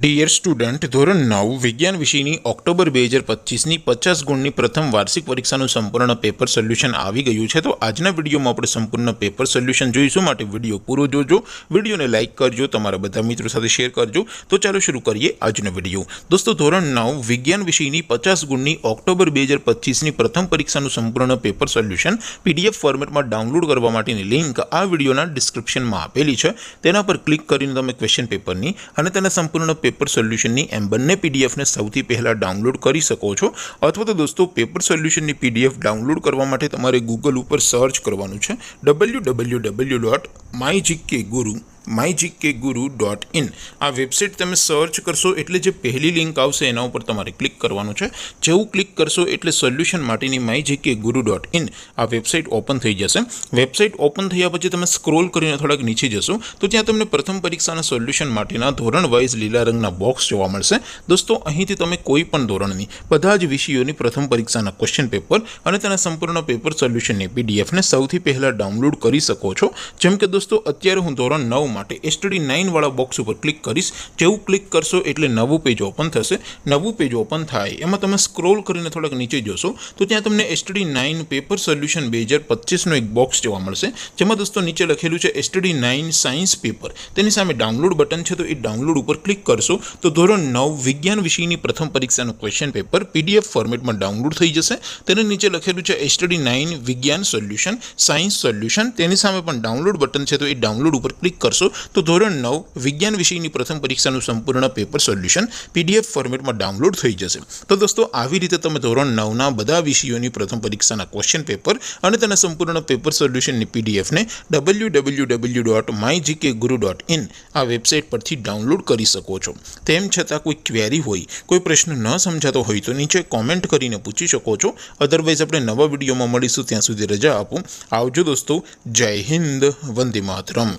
Dear student धोरण 9 विज्ञान विषयની October 2025ની 50 ગુણની પ્રથમ વાર્ષિક પરીક્ષાનું સંપૂર્ણ પેપર સોલ્યુશન આવી ગયું છે। તો આજના વિડીયોમાં આપણે સંપૂર્ણ પેપર સોલ્યુશન જોઈશું, માટે વિડીયો પૂરો જોજો, વિડીયોને લાઇક કરજો, તમારા બધા મિત્રો સાથે શેર કરજો। તો ચાલો શરૂ કરીએ આજનો વિડીયો। દોસ્તો ધોરણ 9 વિજ્ઞાન વિષયની 50 ગુણની ઓક્ટોબર 2025ની પ્રથમ પરીક્ષાનું સંપૂર્ણ પેપર સોલ્યુશન પીડીએફ ફોર્મેટમાં ડાઉનલોડ કરવા માટેની લિંક આ વિડીયોના ડિસ્ક્રિપ્શનમાં આપેલી છે। તેના પર ક્લિક કરીને તમે ક્વેશ્ચન પેપરની અને તેના સંપૂર્ણ पेपर सोल्यूशन एम बने पीडीएफ ने सौथी पहला डाउनलॉड कर सको छो। अथवा तो दोस्तों पेपर सोल्यूशन पीडीएफ डाउनलॉड करवा माटे तमारे गूगल पर सर्च करवानुं छे www.mygkguru.in आ वेबसाइट तमे सर्च करशो एटले जे पहली लिंक आवशे एना उपर तमारे क्लिक करवानुं छे। जेवुं क्लिक करशो एटले सोल्यूशन माटेनी mygkguru.in आ वेबसाइट ओपन थई जशे। वेबसाइट ओपन थया पछी तमे स्क्रोल करीने थोड़ाक नीचे जशो तो त्यां तमने प्रथम परीक्षाना सोल्यूशन माटेना धोरण वाइज लीला रंगना बॉक्स जोवा मळशे। दोस्तों અહીંથી તમે કોઈ પણ ધોરણની બધા જ વિષયોની પ્રથમ પરીક્ષાના ક્વેશ્ચન પેપર અને તેના સંપૂર્ણ પેપર સોલ્યુશનની પીડીએફ ને સૌથી પહેલા ડાઉનલોડ કરી શકો છો। જેમ કે દોસ્તો અત્યારે હું ધોરણ 9 માટે STD 9 वाला बॉक्स पर क्लिक करीश। जेवुं क्लिक करशो एटले नवुं पेज ओपन थशे। नवुं पेज ओपन थाय एमां तमे स्क्रोल करीने थोड़ाक नीचे जोशो तो त्यां तमने STD 9 पेपर सोल्यूशन 2025 नो एक बॉक्स जोवा मळशे, जेमां दोस्तों नीचे लखेलुं छे STD 9 साइंस पेपर। तेनी सामे डाउनलॉड बटन छे तो ए डाउनलॉड पर क्लिक करशो तो धोरण 9 विज्ञान विषयनी प्रथम परीक्षाનું क्वेश्चन पेपर पीडीएफ फॉर्मेटમાં ડાઉનલોડ થઈ જશે। તેની નીચે લખેલું છે STD 9 વિજ્ઞાન સોલ્યુશન સાયન્સ સોલ્યુશન, તેની સામે પણ ડાઉનલોડ બટન છે તો એ ડાઉનલોડ ઉપર ક્લિક કરશો તો ધોરણ 9 વિજ્ઞાન વિષયની પ્રથમ પરીક્ષાનું સંપૂર્ણ પેપર સોલ્યુશન પીડીએફ ફોર્મેટમાં ડાઉનલોડ થઈ જશે। તો દોસ્તો આવી રીતે તમે ધોરણ 9 ના બધા વિષયોની પ્રથમ પરીક્ષાના ક્વેશ્ચન પેપર અને તેના સંપૂર્ણ પેપર સોલ્યુશનની પીડીએફ ને www.mygkguru.in આ વેબસાઇટ પરથી ડાઉનલોડ કરી શકો છો। તેમ છતાં કોઈ ક્વેરી હોય, કોઈ પ્રશ્ન ન સમજાતો હોય તો નીચે કોમેન્ટ કરીને પૂછી શકો છો। અધરવાઇઝ આપણે નવા વિડીયોમાં મળીશું, ત્યાં સુધી રજા આપો। આવજો દોસ્તો, જય હિન્દ, વંદે માતરમ।